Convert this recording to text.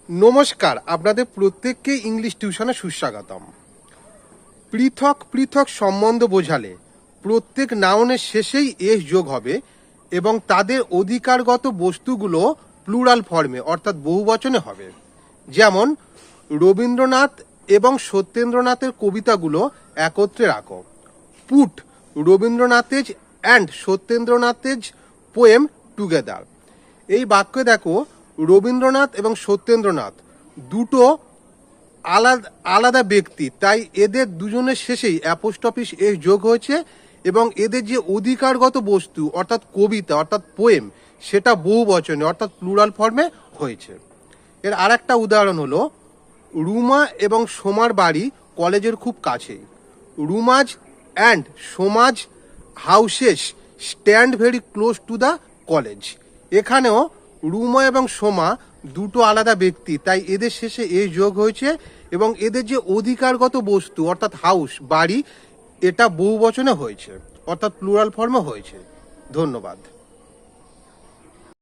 নমস্কার, আপনাদের প্রত্যেককে ইংলিশ টিউশনে সুস্বাগতম। পৃথক পৃথক সম্বন্ধ বোঝালে প্রত্যেক নাউনের শেষেই এস যোগ হবে এবং তাদের অধিকারগত বস্তুগুলো প্লুরাল ফর্মে অর্থাৎ বহুবচনে হবে। যেমন রবীন্দ্রনাথ এবং সত্যেন্দ্রনাথের কবিতাগুলো একত্রে রাখো। Put Rabindranath's and Satyendranath's poem together. এই বাক্যে দেখো রবীন্দ্রনাথ এবং সত্যেন্দ্রনাথ দুটো আলাদা আলাদা ব্যক্তি, তাই এদের দুজনের শেষেই অ্যাপোস্ট্রফি এস যোগ হয়েছে এবং এদের যে অধিকারগত বস্তু অর্থাৎ কবিতা অর্থাৎ পোয়েম সেটা বহু বচনে অর্থাৎ প্লুরাল ফর্মে হয়েছে। এর আর একটা উদাহরণ হলো রুমা এবং সোমার বাড়ি কলেজের খুব কাছেই। Ruma's and Soma's houses stand very close to the college. এখানেও রুমা এবং সোমা দুটো আলাদা ব্যক্তি, তাই এদের শেষে এস যোগ হয়েছে এবং এদের যে অধিকারগত বস্তু অর্থাৎ হাউস বাড়ি এটা বহু বচনে হয়েছে অর্থাৎ প্লুরাল ফর্মে হয়েছে। ধন্যবাদ।